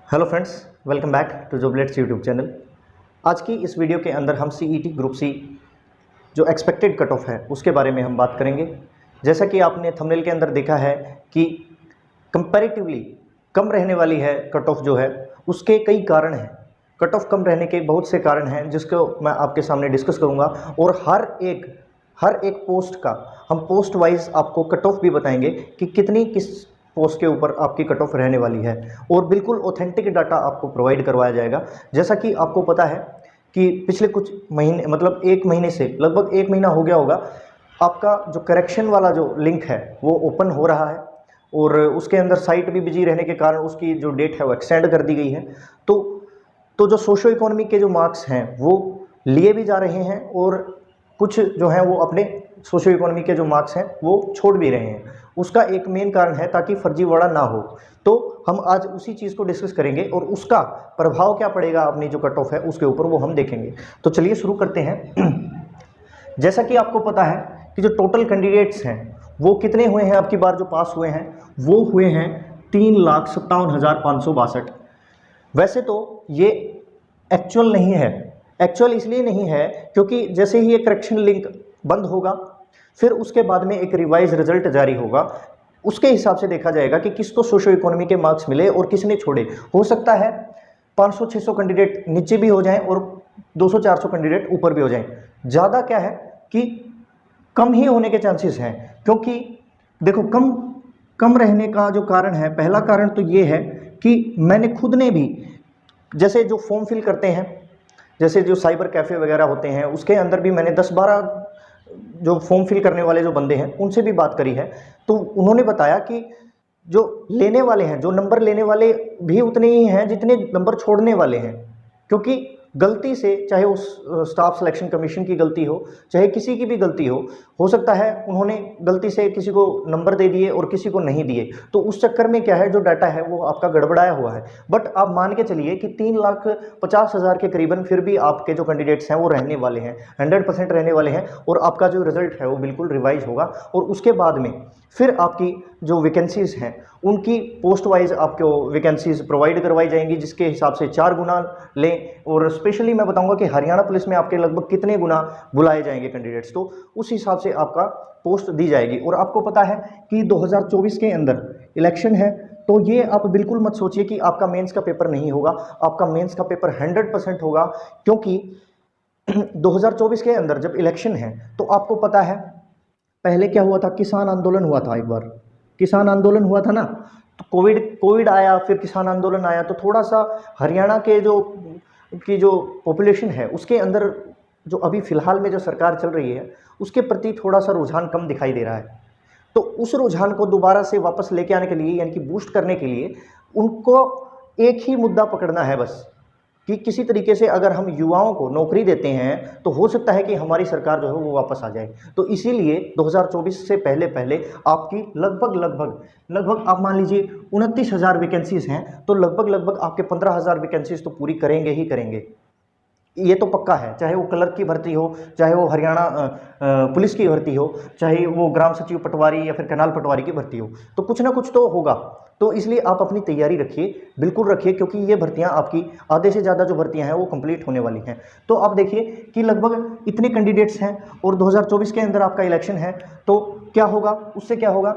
Hello friends, welcome back to Joblets YouTube channel. आज की इस वीडियो के अंदर हम सीईटी ग्रुप सी जो एक्सपेक्टेड कट ऑफ है उसके बारे में हम बात करेंगे। जैसा कि आपने थंबनेल के अंदर देखा है कि कंपैरेटिवली कम रहने वाली है कट ऑफ जो है, उसके कई कारण हैं। कट ऑफ कम रहने के बहुत से कारण हैं जिसको मैं आपके सामने डिस्कस करूँगा, और हर एक पोस्ट का हम पोस्ट वाइज आपको कट ऑफ भी बताएंगे कि कितनी किस पोस्ट के ऊपर आपकी कट ऑफ रहने वाली है, और बिल्कुल ऑथेंटिक डाटा आपको प्रोवाइड करवाया जाएगा। जैसा कि आपको पता है कि पिछले कुछ महीने मतलब एक महीने से लगभग एक महीना हो गया होगा, आपका जो करेक्शन वाला जो लिंक है वो ओपन हो रहा है, और उसके अंदर साइट भी बिजी रहने के कारण उसकी जो डेट है वो एक्सटेंड कर दी गई है। तो जो सोशो इकोनॉमी के जो मार्क्स हैं वो लिए भी जा रहे हैं, और कुछ जो हैं वो अपने सोशो इकोनॉमी के जो मार्क्स हैं वो छोड़ भी रहे हैं। उसका एक मेन कारण है ताकि फर्जीवाड़ा ना हो। तो हम आज उसी चीज़ को डिस्कस करेंगे और उसका प्रभाव क्या पड़ेगा अपनी जो कट ऑफ है उसके ऊपर, वो हम देखेंगे। तो चलिए शुरू करते हैं। जैसा कि आपको पता है कि जो टोटल कैंडिडेट्स हैं वो कितने हुए हैं, अब की बार जो पास हुए हैं वो हुए हैं 3,57,562। वैसे तो ये एक्चुअल नहीं है। एक्चुअल इसलिए नहीं है क्योंकि जैसे ही ये करेक्शन लिंक बंद होगा फिर उसके बाद में एक रिवाइज रिजल्ट जारी होगा, उसके हिसाब से देखा जाएगा कि किसको सोशो इकोनॉमी के मार्क्स मिले और किसने छोड़े। हो सकता है 500-600 कैंडिडेट नीचे भी हो जाएं और 200-400 कैंडिडेट ऊपर भी हो जाएं। ज़्यादा क्या है कि कम ही होने के चांसेस हैं, क्योंकि देखो कम रहने का जो कारण है, पहला कारण तो ये है कि मैंने खुद ने भी जैसे जो फॉर्म फिल करते हैं, जैसे जो साइबर कैफ़े वगैरह होते हैं उसके अंदर भी मैंने 10-12 जो फॉर्म फिल करने वाले जो बंदे हैं उनसे भी बात करी है। तो उन्होंने बताया कि जो लेने वाले हैं, जो नंबर लेने वाले भी उतने ही हैं जितने नंबर छोड़ने वाले हैं, क्योंकि गलती से, चाहे उस स्टाफ सिलेक्शन कमीशन की गलती हो चाहे किसी की भी गलती हो सकता है उन्होंने गलती से किसी को नंबर दे दिए और किसी को नहीं दिए, तो उस चक्कर में क्या है जो डाटा है वो आपका गड़बड़ाया हुआ है। बट आप मान के चलिए कि 3,50,000 के करीबन फिर भी आपके जो कैंडिडेट्स हैं वो रहने वाले हैं, 100% रहने वाले हैं, और आपका जो रिजल्ट है वो बिल्कुल रिवाइज होगा। और उसके बाद में फिर आपकी जो वैकेंसीज़ हैं उनकी पोस्ट वाइज आपको वैकेंसीज़ प्रोवाइड करवाई जाएंगी, जिसके हिसाब से 4 गुना लें। और स्पेशली मैं बताऊंगा कि हरियाणा पुलिस में आपके लगभग कितने गुना बुलाए जाएंगे कैंडिडेट्स, तो उस हिसाब से आपका पोस्ट दी जाएगी। और आपको पता है कि 2024 के अंदर इलेक्शन है, तो ये आप बिल्कुल मत सोचिए कि आपका मेंस का पेपर नहीं होगा। आपका मेंस का पेपर 100% होगा, क्योंकि 2024 के अंदर जब इलेक्शन है तो आपको पता है पहले क्या हुआ था, किसान आंदोलन हुआ था। एक बार किसान आंदोलन हुआ था ना, तो कोविड आया, फिर किसान आंदोलन आया, तो थोड़ा सा हरियाणा के जो पॉपुलेशन है उसके अंदर जो अभी फ़िलहाल में जो सरकार चल रही है उसके प्रति थोड़ा सा रुझान कम दिखाई दे रहा है। तो उस रुझान को दोबारा से वापस लेके आने के लिए, यानी कि बूस्ट करने के लिए, उनको एक ही मुद्दा पकड़ना है बस, कि किसी तरीके से अगर हम युवाओं को नौकरी देते हैं तो हो सकता है कि हमारी सरकार जो है वो वापस आ जाए। तो इसीलिए 2024 से पहले आपकी लगभग आप मान लीजिए 29,000 वैकेंसीज़ हैं, तो लगभग आपके 15,000 वैकेंसीज़ तो पूरी करेंगे ही करेंगे, ये तो पक्का है। चाहे वो क्लर्क की भर्ती हो, चाहे वो हरियाणा पुलिस की भर्ती हो, चाहे वो ग्राम सचिव पटवारी या फिर कैनाल पटवारी की भर्ती हो, तो कुछ ना कुछ तो होगा। तो इसलिए आप अपनी तैयारी रखिए, बिल्कुल रखिए, क्योंकि ये भर्तियां आपकी आधे से ज़्यादा जो भर्तियां हैं वो कंप्लीट होने वाली हैं। तो आप देखिए कि लगभग इतने कैंडिडेट्स हैं और 2024 के अंदर आपका इलेक्शन है, तो क्या होगा, उससे क्या होगा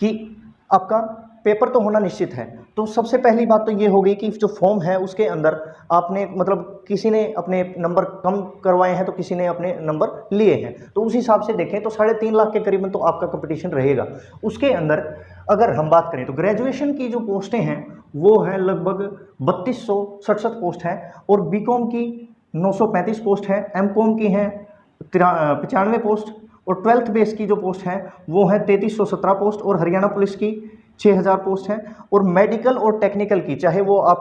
कि आपका पेपर तो होना निश्चित है। तो सबसे पहली बात तो ये हो गई कि जो फॉर्म है उसके अंदर आपने मतलब किसी ने अपने नंबर कम करवाए हैं तो किसी ने अपने नंबर लिए हैं, तो उस हिसाब से देखें तो 3.5 लाख के करीबन तो आपका कंपटीशन रहेगा। उसके अंदर अगर हम बात करें तो ग्रेजुएशन की जो पोस्टें हैं वो है लगभग 3267 पोस्ट हैं, और बीकॉम की 935 पोस्ट है, एमकॉम की हैं 95 पोस्ट, और 12th बेस की जो पोस्ट हैं वो है 3317 पोस्ट, और हरियाणा पुलिस की 6,000 पोस्ट हैं। और मेडिकल और टेक्निकल की, चाहे वो आप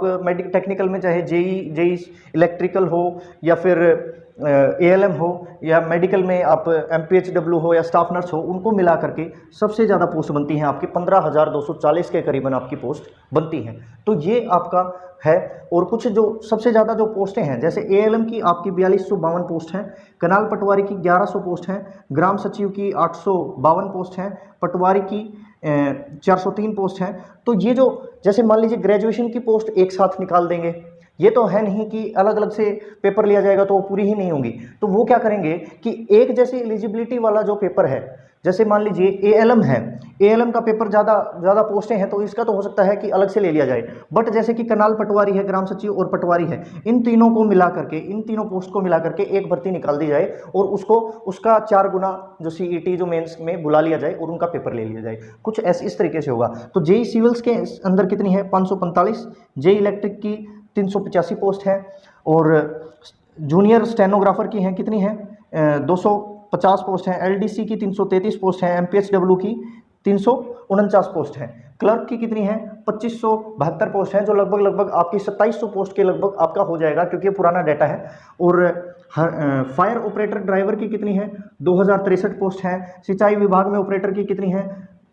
टेक्निकल में चाहे जेई इलेक्ट्रिकल हो या फिर ALM हो या मेडिकल में आप MPHW हो या स्टाफ नर्स हो, उनको मिला करके सबसे ज़्यादा पोस्ट बनती हैं आपकी 15,240 के करीबन आपकी पोस्ट बनती हैं। तो ये आपका है। और कुछ जो सबसे ज़्यादा जो पोस्टें हैं, जैसे ALM की आपकी 4252 पोस्ट हैं, कनाल पटवारी की 1100 पोस्ट हैं, ग्राम सचिव की 852 पोस्ट हैं, पटवारी की 403 पोस्ट हैं। तो ये जो जैसे मान लीजिए ग्रेजुएशन की पोस्ट एक साथ निकाल देंगे, ये तो है नहीं कि अलग अलग से पेपर लिया जाएगा तो वो पूरी ही नहीं होंगी। तो वो क्या करेंगे कि एक जैसे एलिजिबिलिटी वाला जो पेपर है, जैसे मान लीजिए ALM है, ALM का पेपर ज़्यादा पोस्टें हैं तो इसका तो हो सकता है कि अलग से ले लिया जाए, बट जैसे कि कनाल पटवारी है, ग्राम सचिव और पटवारी है, इन तीनों को मिला करके, इन तीनों पोस्ट को मिला करके एक भर्ती निकाल दी जाए और उसको उसका 4 गुना जो CET जो मेंस में बुला लिया जाए और उनका पेपर ले लिया जाए। कुछ ऐसे इस तरीके से होगा। तो JEE सिविल्स के अंदर कितनी है? 545, JEE इलेक्ट्रिक की 385 पोस्ट है, और जूनियर स्टेनोग्राफर की हैं कितनी है? 250 पोस्ट हैं, LDC की 333 पोस्ट हैं, MPHW की 349 पोस्ट हैं, क्लर्क की कितनी है? 2572 पोस्ट हैं, जो लगभग आपकी 2700 पोस्ट के लगभग आपका हो जाएगा, क्योंकि ये पुराना डाटा है। और फायर ऑपरेटर ड्राइवर की कितनी है? 2063 पोस्ट हैं, सिंचाई विभाग में ऑपरेटर की कितनी है?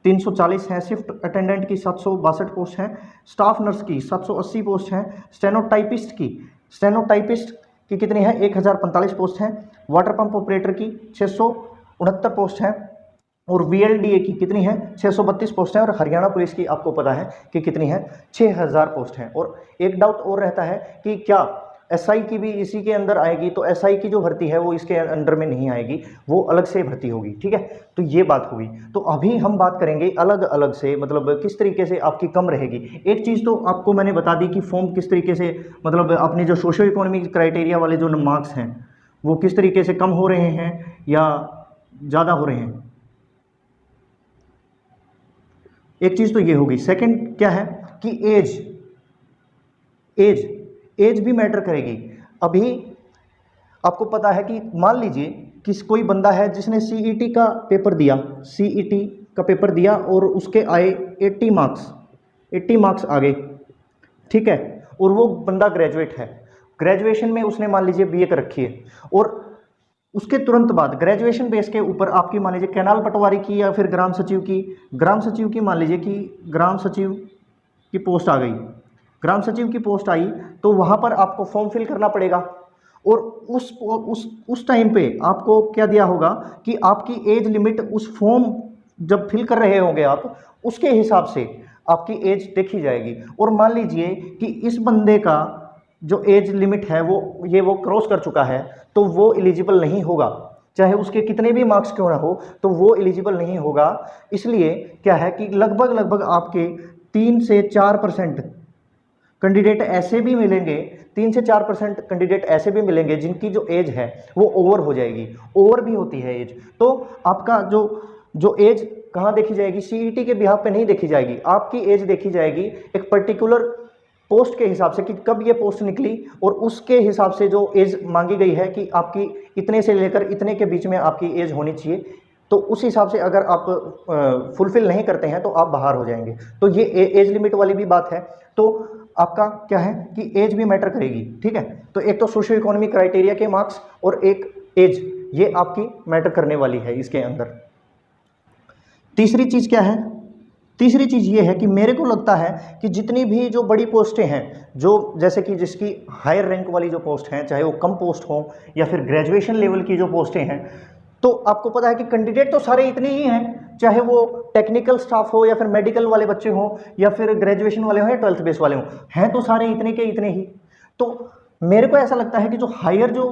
340 हैं, शिफ्ट अटेंडेंट की 762 पोस्ट हैं, स्टाफ नर्स की 780 पोस्ट हैं, स्टेनोटाइपिस्ट की कितनी है? 1045 पोस्ट हैं, वाटर पंप ऑपरेटर की 669 पोस्ट हैं, और VLDA की कितनी है? 632 पोस्ट हैं, और हरियाणा पुलिस की आपको पता है कि कितनी है? 6000 पोस्ट हैं। और एक डाउट और रहता है कि क्या SI की भी इसी के अंदर आएगी? तो SI की जो भर्ती है वो इसके अंडर में नहीं आएगी, वो अलग से भर्ती होगी, ठीक है। तो ये बात होगी। तो अभी हम बात करेंगे अलग अलग से, मतलब किस तरीके से आपकी कम रहेगी। एक चीज़ तो आपको मैंने बता दी कि फॉर्म किस तरीके से, मतलब अपने जो सोशियो इकोनॉमिक क्राइटेरिया वाले जो मार्क्स हैं वो किस तरीके से कम हो रहे हैं या ज़्यादा हो रहे हैं। एक चीज़ तो ये होगी। सेकंड क्या है कि एज भी मैटर करेगी। अभी आपको पता है कि मान लीजिए कि कोई बंदा है जिसने CET का पेपर दिया और उसके आए 80 मार्क्स आ गए, ठीक है, और वो बंदा ग्रेजुएट है, ग्रेजुएशन में उसने मान लीजिए BA कर रखी है, और उसके तुरंत बाद ग्रेजुएशन बेस के ऊपर आपकी मान लीजिए कैनाल पटवारी की या फिर ग्राम सचिव की मान लीजिए कि ग्राम सचिव की पोस्ट आ गई, ग्राम सचिव की पोस्ट आई, तो वहाँ पर आपको फॉर्म फिल करना पड़ेगा। और उस टाइम पे आपको क्या दिया होगा कि आपकी एज लिमिट उस फॉर्म जब फिल कर रहे होंगे आप, उसके हिसाब से आपकी एज देखी जाएगी। और मान लीजिए कि इस बंदे का जो एज लिमिट है वो क्रॉस कर चुका है, तो वो एलिजिबल नहीं होगा, चाहे उसके कितने भी मार्क्स क्यों ना हो, तो वो एलिजिबल नहीं होगा। इसलिए क्या है कि लगभग आपके 3 से 4% कैंडिडेट ऐसे भी मिलेंगे, 3 से 4% कैंडिडेट ऐसे भी मिलेंगे जिनकी जो एज है वो ओवर हो जाएगी, ओवर भी होती है एज। तो आपका जो एज कहाँ देखी जाएगी? CET के बिहाफ पे नहीं देखी जाएगी, आपकी एज देखी जाएगी एक पर्टिकुलर पोस्ट के हिसाब से कि कब ये पोस्ट निकली, और उसके हिसाब से जो एज मांगी गई है कि आपकी इतने से लेकर इतने के बीच में आपकी एज होनी चाहिए। तो उस हिसाब से अगर आप फुलफिल नहीं करते हैं तो आप बाहर हो जाएंगे। तो ये एज लिमिट वाली भी बात है। तो आपका क्या है कि एज भी मैटर करेगी, ठीक है। तो एक तो सोशियो इकोनॉमिक क्राइटेरिया के मार्क्स और एक एज, ये आपकी मैटर करने वाली है इसके अंदर। तीसरी चीज़ क्या है? तीसरी चीज़ ये है कि मेरे को लगता है कि जितनी भी जो बड़ी पोस्टें हैं, जो जैसे कि जिसकी हायर रैंक वाली जो पोस्ट हैं, चाहे वो कम पोस्ट हो या फिर ग्रेजुएशन लेवल की जो पोस्टें हैं, तो आपको पता है कि कैंडिडेट तो सारे इतने ही हैं, चाहे वो टेक्निकल स्टाफ हो या फिर मेडिकल वाले बच्चे हों या फिर ग्रेजुएशन वाले हों या 12th बेस वाले हों, हैं तो सारे इतने के इतने ही। तो मेरे को ऐसा लगता है कि जो हायर जो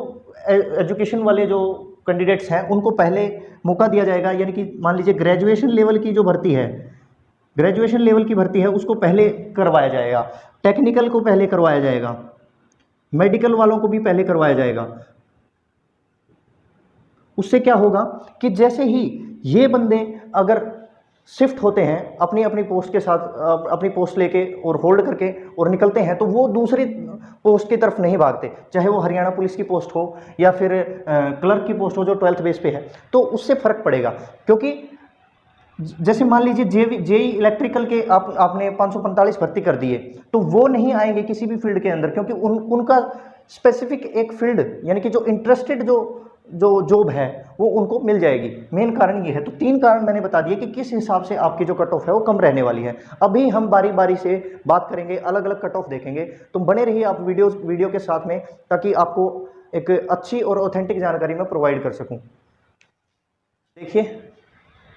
एजुकेशन वाले जो कैंडिडेट्स हैं उनको पहले मौका दिया जाएगा, यानी कि मान लीजिए ग्रेजुएशन लेवल की जो भर्ती है, ग्रेजुएशन लेवल की भर्ती है उसको पहले करवाया जाएगा, टेक्निकल को पहले करवाया जाएगा, मेडिकल वालों को भी पहले करवाया जाएगा। उससे क्या होगा कि जैसे ही ये बंदे अगर शिफ्ट होते हैं अपनी अपनी पोस्ट के साथ, अपनी पोस्ट लेके और होल्ड करके और निकलते हैं, तो वो दूसरी पोस्ट की तरफ नहीं भागते, चाहे वो हरियाणा पुलिस की पोस्ट हो या फिर क्लर्क की पोस्ट हो जो 12th बेस पे है, तो उससे फ़र्क पड़ेगा। क्योंकि जैसे मान लीजिए जेई इलेक्ट्रिकल के आपने 545 भर्ती कर दिए, तो वो नहीं आएंगे किसी भी फील्ड के अंदर, क्योंकि उनका स्पेसिफिक एक फील्ड यानी कि जो इंटरेस्टेड जो जो जॉब है वो उनको मिल जाएगी। मेन कारण ये है। तो 3 कारण मैंने बता दिए कि किस हिसाब से आपकी जो कट ऑफ है वो कम रहने वाली है। अभी हम बारी बारी से बात करेंगे, अलग अलग कट ऑफ देखेंगे। तो बने रहिए आप वीडियो के साथ में, ताकि आपको एक अच्छी और ऑथेंटिक जानकारी मैं प्रोवाइड कर सकूं। देखिए,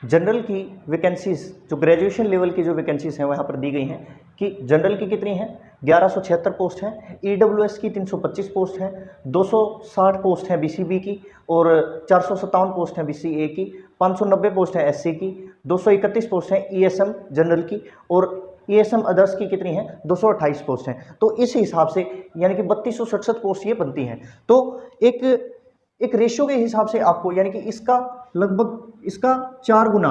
जनरल की वैकेंसीज, जो ग्रेजुएशन लेवल की जो वैकेंसीज हैं वो यहाँ पर दी गई हैं कि जनरल की कितनी है, 1176 पोस्ट हैं, ईडब्ल्यूएस की 325 पोस्ट हैं, 260 पोस्ट हैं बीसीबी की, और 457 पोस्ट हैं बीसीए की, 590 पोस्ट हैं एससी की, 231 पोस्ट हैं ईएसएम जनरल की, और ईएसएम अदर्स की कितनी है, 228 पोस्ट हैं। तो इस हिसाब से यानी कि 3267 पोस्ट ये बनती हैं। तो एक रेशियो के हिसाब से आपको यानी कि इसका लगभग इसका 4 गुना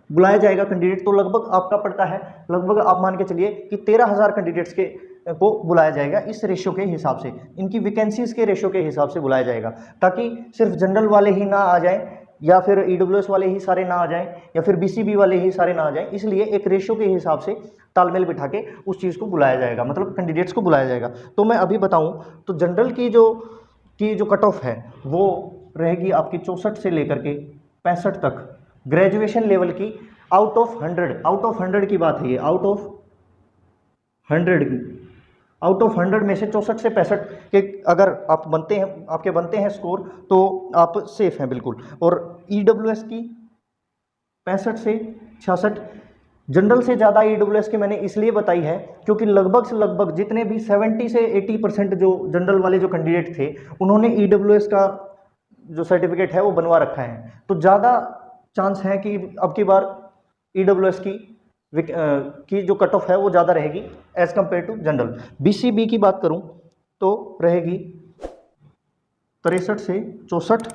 बुलाया जाएगा कैंडिडेट। तो लगभग आपका पड़ता है, लगभग आप मान के चलिए कि 13,000 कैंडिडेट्स के को बुलाया जाएगा इस रेशियो के हिसाब से, इनकी वैकेंसीज के रेशियो के हिसाब से बुलाया जाएगा, ताकि सिर्फ जनरल वाले ही ना आ जाएं, या फिर ईडब्ल्यूएस वाले ही सारे ना आ जाएं, या फिर बीसीबी वाले ही सारे ना आ जाएं। इसलिए एक रेशियो के हिसाब से तालमेल बिठा के उस चीज़ को बुलाया जाएगा, मतलब कैंडिडेट्स को बुलाया जाएगा। तो मैं अभी बताऊं तो जनरल की जो कट ऑफ है वो रहेगी आपकी 64 से लेकर के 65 तक, ग्रेजुएशन लेवल की, आउट ऑफ 100 की बात है ये, आउट ऑफ 100 में से 64 से 65 के अगर आप आपके बनते हैं स्कोर, तो आप सेफ हैं बिल्कुल। और ईडब्ल्यूएस की 65 से 66, जनरल से ज़्यादा ईडब्ल्यूएस की मैंने इसलिए बताई है क्योंकि लगभग से लगभग जितने भी 70 से 80% जो जनरल वाले जो कैंडिडेट थे उन्होंने ईडब्ल्यूएस का जो सर्टिफिकेट है वो बनवा रखा है। तो ज़्यादा चांस है कि अब की बार ईडब्ल्यूएस की जो कट ऑफ है वो ज़्यादा रहेगी as compare to general. BCB की बात करूं तो रहेगी 63 से 64,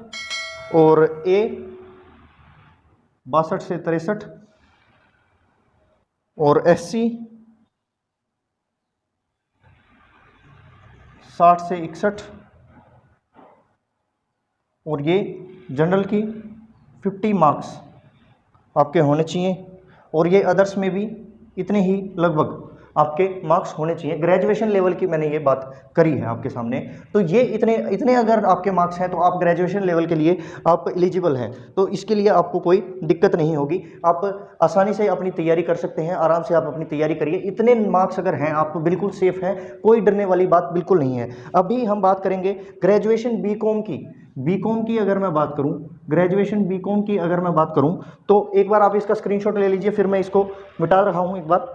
और ए 62 से 63, और एससी 60 से 61, और ये जनरल की 50 मार्क्स आपके होने चाहिए, और ये अदर्स में भी इतने ही लगभग आपके मार्क्स होने चाहिए। ग्रेजुएशन लेवल की मैंने ये बात करी है आपके सामने। तो ये इतने अगर आपके मार्क्स हैं तो आप ग्रेजुएशन लेवल के लिए आप एलिजिबल हैं, तो इसके लिए आपको कोई दिक्कत नहीं होगी, आप आसानी से अपनी तैयारी कर सकते हैं, आराम से आप अपनी तैयारी करिए। इतने मार्क्स अगर हैं आप बिल्कुल सेफ हैं, कोई डरने वाली बात बिल्कुल नहीं है। अभी हम बात करेंगे ग्रेजुएशन बीकॉम की अगर मैं बात करूं, ग्रेजुएशन बीकॉम की अगर मैं बात करूं, तो एक बार आप इसका स्क्रीनशॉट ले लीजिए, फिर मैं इसको मिटा रहा हूं एक बार।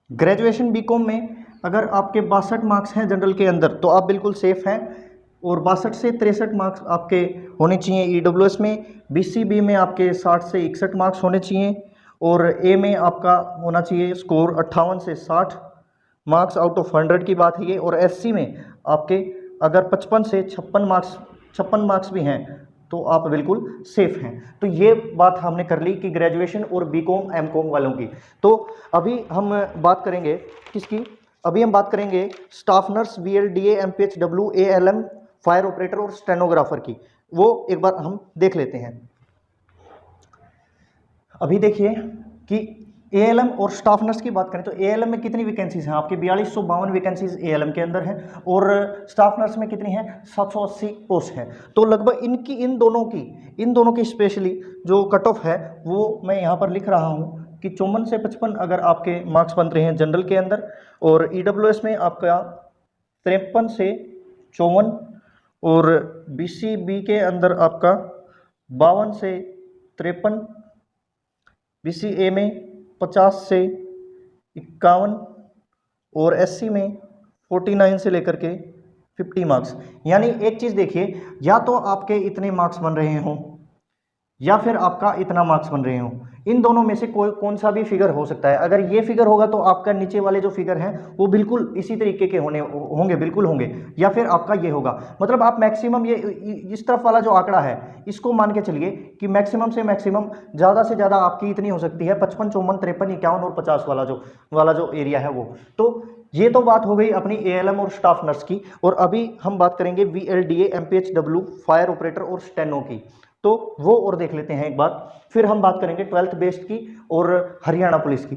ग्रेजुएशन बीकॉम में अगर आपके 62 मार्क्स हैं जनरल के अंदर तो आप बिल्कुल सेफ हैं, और 62 से 63 मार्क्स आपके होने चाहिए ईडब्ल्यूएस में। बीसीबी में आपके 60 से 61 मार्क्स होने चाहिए, और ए में आपका होना चाहिए स्कोर 58 से 60 मार्क्स, आउट ऑफ 100 की बात है ये। और एससी में आपके अगर 55 से 56 मार्क्स भी हैं तो आप बिल्कुल सेफ हैं। तो ये बात हमने कर ली कि ग्रेजुएशन और बीकॉम एमकॉम वालों की। तो अभी हम बात करेंगे किसकी, अभी हम बात करेंगे staff nurse, VLDA, MPHW, ALM, fire operator और स्टेनोग्राफर की। वो एक बार हम देख लेते हैं। अभी देखिए कि एएलएम और स्टाफ नर्स की बात करें तो एएलएम में कितनी वैकेंसीज हैं आपकी, 4252 वैकेंसीज एएलएम के अंदर हैं, और स्टाफ नर्स में कितनी है, 780 पोस्ट हैं। तो लगभग इन दोनों की स्पेशली जो कट ऑफ है वो मैं यहाँ पर लिख रहा हूँ कि 54 से 55 अगर आपके मार्क्स बन रहे हैं जनरल के अंदर, और ईडब्ल्यूएस में आपका 53 से 54, और बीसीबी के अंदर आपका 52 से 53, बीसीए में 50 से 51, और एससी में 49 से लेकर के 50 मार्क्स। यानी एक चीज़ देखिए, या तो आपके इतने मार्क्स बन रहे हों या फिर आपका इतना मार्क्स बन रहे हों, इन दोनों में से कौन सा भी फिगर हो सकता है। अगर ये फिगर होगा तो आपका नीचे वाले जो फिगर हैं वो बिल्कुल इसी तरीके के होंगे, बिल्कुल होंगे, या फिर आपका ये होगा। मतलब आप मैक्सिमम ये इस तरफ वाला जो आंकड़ा है इसको मान के चलिए कि मैक्सिमम से मैक्सिमम ज़्यादा से ज़्यादा आपकी इतनी हो सकती है 55, 54, 53, 51 और 50 वाला जो एरिया है वो। तो ये तो बात हो गई अपनी एएलएम और स्टाफ नर्स की, और अभी हम बात करेंगे वीएलडीए, एमपीएचडब्ल्यू, फायर ऑपरेटर और स्टेनो की। तो वो और देख लेते हैं एक बार, फिर हम बात करेंगे 12th बेस्ड की और हरियाणा पुलिस की।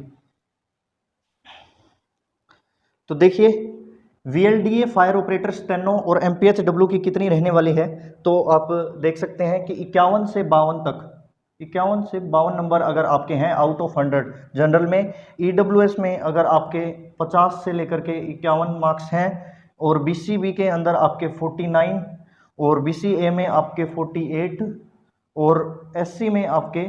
तो देखिए वीएलडीए, फायर ऑपरेटर, स्टेनो और एमपीएचडब्ल्यू की कितनी रहने वाली है, तो आप देख सकते हैं कि 51 से 52 तक, 51 से 52 नंबर अगर आपके हैं आउट ऑफ 100 जनरल में। ईडब्ल्यूएस में अगर आपके 50 से लेकर के 51 मार्क्स हैं, और बीसीबी के अंदर आपके 49, और बीसीए में आपके 48, और एससी में आपके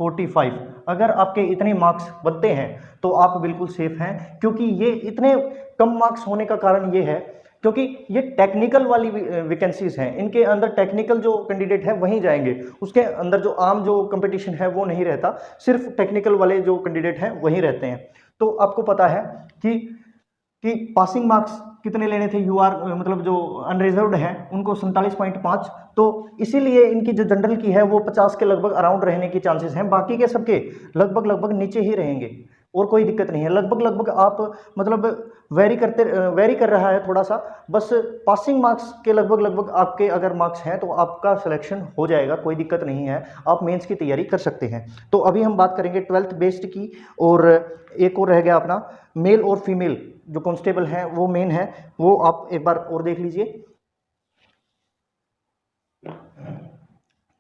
45। अगर आपके इतने मार्क्स बनते हैं तो आप बिल्कुल सेफ हैं, क्योंकि ये इतने कम मार्क्स होने का कारण ये है क्योंकि ये टेक्निकल वाली वैकेंसीज हैं, इनके अंदर टेक्निकल जो कैंडिडेट है वहीं जाएंगे, उसके अंदर जो आम जो कंपटीशन है वो नहीं रहता, सिर्फ टेक्निकल वाले जो कैंडिडेट हैं वहीं रहते हैं। तो आपको पता है कि पासिंग मार्क्स कितने लेने थे, यूआर मतलब जो अनरिजर्व्ड है उनको 47.5, तो इसीलिए इनकी जो जनरल की है वो 50 के लगभग अराउंड रहने की चांसेस हैं, बाकी के सबके लगभग नीचे ही रहेंगे, और कोई दिक्कत नहीं है। लगभग आप मतलब वेरी कर रहा है थोड़ा सा, बस पासिंग मार्क्स के लगभग आपके अगर मार्क्स हैं तो आपका सिलेक्शन हो जाएगा, कोई दिक्कत नहीं है, आप मेंस की तैयारी कर सकते हैं। तो अभी हम बात करेंगे 12th बेस्ड की, और एक और रह गया अपना मेल और फीमेल जो कांस्टेबल है वो मेन है, वो आप एक बार और देख लीजिए।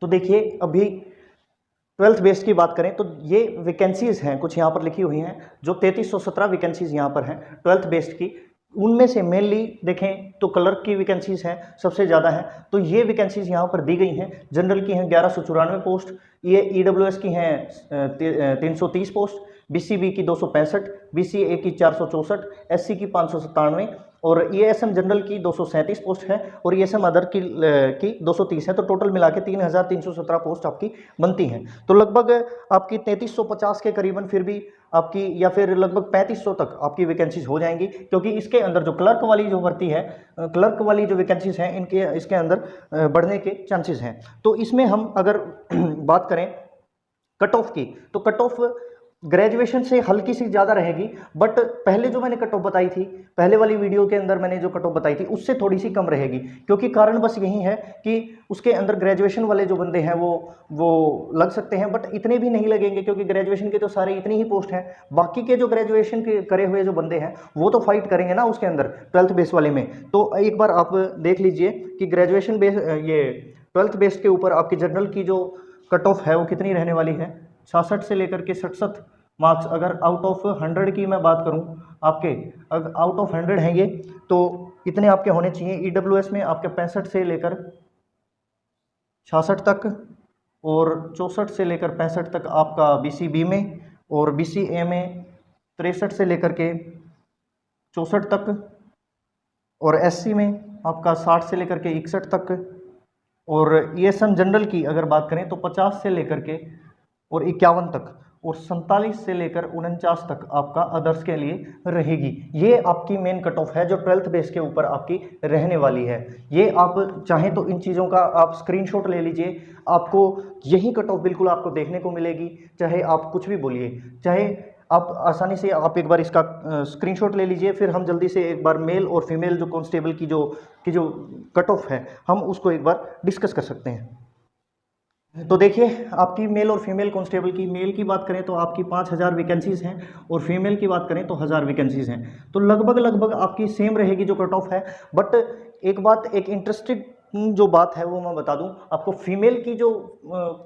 तो देखिए अभी 12th बेस्ड की बात करें तो ये वैकेंसीज हैं कुछ यहाँ पर लिखी हुई हैं, जो 3317 वैकेंसीज यहाँ पर हैं 12th बेस्ड की। उनमें से मेनली देखें तो क्लर्क की वैकेंसीज हैं सबसे ज़्यादा हैं, तो ये वैकेंसीज यहाँ पर दी गई हैं। जनरल की हैं 1194 पोस्ट, ये ईडब्ल्यूएस की हैं 330 पोस्ट, बीसीबी की 265, बीसीए की 464, एससी की 597, और ईएसएम जनरल की 237 पोस्ट है, और ईएसएम अदर की 230 है। तो टोटल मिला के 3317 पोस्ट आपकी बनती हैं। तो लगभग आपकी 3350 के करीबन फिर भी आपकी, या फिर लगभग 3500 तक आपकी वैकेंसीज हो जाएंगी, क्योंकि इसके अंदर जो क्लर्क वाली जो भर्ती है, क्लर्क वाली जो वैकेंसीज हैं इनके इसके अंदर बढ़ने के चांसेस हैं। तो इसमें हम अगर बात करें कट ऑफ की, तो कट ऑफ ग्रेजुएशन से हल्की सी ज़्यादा रहेगी, बट पहले जो मैंने कट ऑफ बताई थी, पहले वाली वीडियो के अंदर मैंने जो कट ऑफ बताई थी उससे थोड़ी सी कम रहेगी, क्योंकि कारण बस यही है कि उसके अंदर ग्रेजुएशन वाले जो बंदे हैं वो लग सकते हैं, बट इतने भी नहीं लगेंगे, क्योंकि ग्रेजुएशन के तो सारे इतनी ही पोस्ट हैं। बाकी के जो ग्रेजुएशन के करे हुए जो बंदे हैं वो तो फाइट करेंगे ना उसके अंदर 12th बेस वाले में। तो एक बार आप देख लीजिए कि ग्रेजुएशन बेस, ये 12th बेस के ऊपर आपकी जनरल की जो कट ऑफ है वो कितनी रहने वाली है, 66 से लेकर के 67 मार्क्स। अगर आउट ऑफ 100 की मैं बात करूं, आपके अगर आउट ऑफ 100 हैं ये, तो इतने आपके होने चाहिए। ईडब्ल्यूएस में आपके 65 से लेकर 66 तक, और 64 से लेकर 65 तक आपका बीसीबी में, और बीसीए में 63 से लेकर के 64 तक, और एससी में आपका 60 से लेकर के 61 तक, और ईएसएम जनरल की अगर बात करें तो 50 से लेकर के और 51 तक, और 47 से लेकर 49 तक आपका अदर्स के लिए रहेगी। ये आपकी मेन कट ऑफ है जो 12th बेस के ऊपर आपकी रहने वाली है। ये आप चाहें तो इन चीज़ों का आप स्क्रीनशॉट ले लीजिए, आपको यही कट ऑफ बिल्कुल आपको देखने को मिलेगी, चाहे आप कुछ भी बोलिए, चाहे आप आसानी से आप एक बार इसका स्क्रीनशॉट ले लीजिए, फिर हम जल्दी से एक बार मेल और फीमेल जो कांस्टेबल की जो कट ऑफ है हम उसको एक बार डिस्कस कर सकते हैं। तो देखिए आपकी मेल और फीमेल कांस्टेबल की, मेल की बात करें तो आपकी 5000 वैकेंसीज हैं, और फीमेल की बात करें तो 1000 वैकेंसीज हैं। तो लगभग आपकी सेम रहेगी जो कट ऑफ है। बट एक बात, एक इंटरेस्टिंग जो बात है वो मैं बता दूं आपको, फीमेल की जो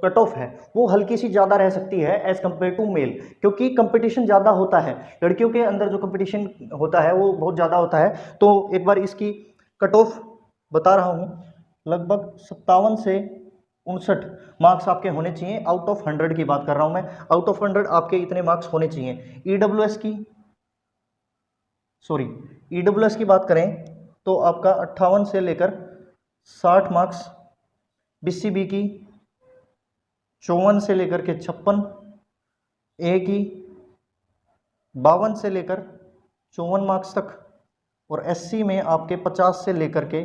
कट ऑफ है वो हल्की सी ज़्यादा रह सकती है एज़ कम्पेयर टू मेल, क्योंकि कंपटीशन ज़्यादा होता है, लड़कियों के अंदर जो कंपटीशन होता है वो बहुत ज़्यादा होता है। तो एक बार इसकी कट ऑफ बता रहा हूँ, लगभग 57 से 59 मार्क्स आपके होने चाहिए। आउट ऑफ 100 की बात कर रहा हूं मैं, आउट ऑफ 100 आपके इतने मार्क्स होने चाहिए। ईडब्ल्यूएस की बात करें तो आपका 58 से लेकर 60 मार्क्स, बीसीबी की 54 से लेकर के 56, ए की 52 से लेकर 54 मार्क्स तक, और एससी में आपके 50 से लेकर के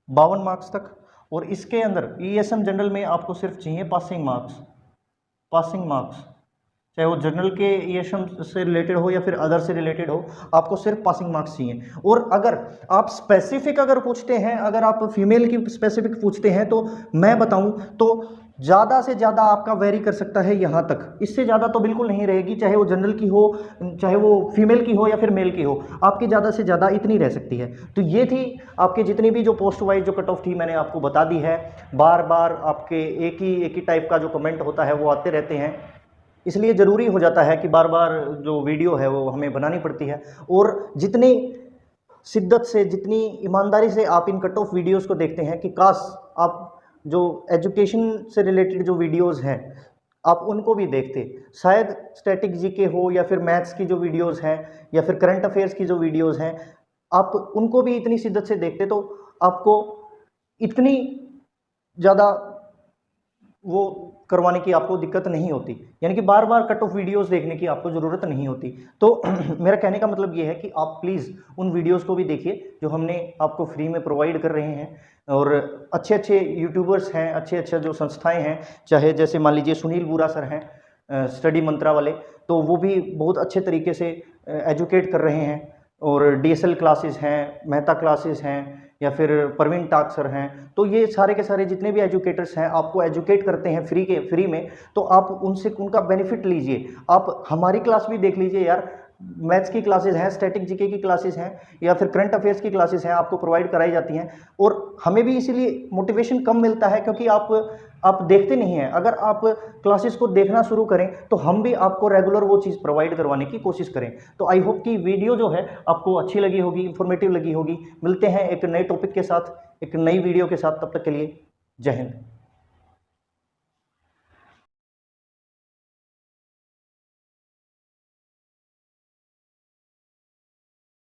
52 मार्क्स तक। और इसके अंदर ईएसएम जनरल में आपको सिर्फ चाहिए पासिंग मार्क्स, चाहे वो जनरल के ईएसएम से रिलेटेड हो या फिर अदर से रिलेटेड हो, आपको सिर्फ पासिंग मार्क्स चाहिए। और अगर आप स्पेसिफिक अगर पूछते हैं, अगर आप फीमेल की स्पेसिफिक पूछते हैं, तो मैं बताऊं तो ज़्यादा से ज़्यादा आपका वेरी कर सकता है यहाँ तक, इससे ज़्यादा तो बिल्कुल नहीं रहेगी, चाहे वो जनरल की हो, चाहे वो फीमेल की हो या फिर मेल की हो, आपकी ज़्यादा से ज़्यादा इतनी रह सकती है। तो ये थी आपकी जितनी भी जो पोस्ट वाइज जो कट ऑफ थी, मैंने आपको बता दी है। बार बार आपके एक ही टाइप का जो कमेंट होता है वो आते रहते हैं, इसलिए ज़रूरी हो जाता है कि बार बार जो वीडियो है वो हमें बनानी पड़ती है। और जितनी शिद्दत से, जितनी ईमानदारी से आप इन कट ऑफ वीडियोज़ को देखते हैं, कि काश आप जो एजुकेशन से रिलेटेड जो वीडियोज़ हैं आप उनको भी देखते, शायद स्टैटिक जीके हो या फिर मैथ्स की जो वीडियोज़ हैं या फिर करंट अफेयर्स की जो वीडियोज़ हैं, आप उनको भी इतनी शिद्दत से देखते तो आपको इतनी ज़्यादा वो करवाने की आपको दिक्कत नहीं होती, यानी कि बार बार कट ऑफ वीडियोस देखने की आपको ज़रूरत नहीं होती। तो मेरा कहने का मतलब ये है कि आप प्लीज़ उन वीडियोस को भी देखिए जो हमने आपको फ्री में प्रोवाइड कर रहे हैं। और अच्छे अच्छे यूट्यूबर्स हैं, अच्छे अच्छे जो संस्थाएं हैं, चाहे जैसे मान लीजिए सुनील बुरा सर हैं स्टडी मंत्रा वाले, तो वो भी बहुत अच्छे तरीके से एजुकेट कर रहे हैं। और डीएसएल क्लासेस हैं, मेहता क्लासेस हैं, या फिर परवीन टाक सर हैं, तो ये सारे के सारे जितने भी एजुकेटर्स हैं आपको एजुकेट करते हैं फ्री में, तो आप उनसे उनका बेनिफिट लीजिए। आप हमारी क्लास भी देख लीजिए यार, मैथ्स की क्लासेस हैं, स्टैटिक जीके की क्लासेस हैं, या फिर करंट अफेयर्स की क्लासेस हैं, आपको प्रोवाइड कराई जाती हैं। और हमें भी इसीलिए मोटिवेशन कम मिलता है क्योंकि आप देखते नहीं हैं। अगर आप क्लासेस को देखना शुरू करें तो हम भी आपको रेगुलर वो चीज़ प्रोवाइड करवाने की कोशिश करें। तो आई होप कि वीडियो जो है आपको अच्छी लगी होगी, इंफॉर्मेटिव लगी होगी। मिलते हैं एक नए टॉपिक के साथ, एक नई वीडियो के साथ, तब तक के लिए जय हिंद।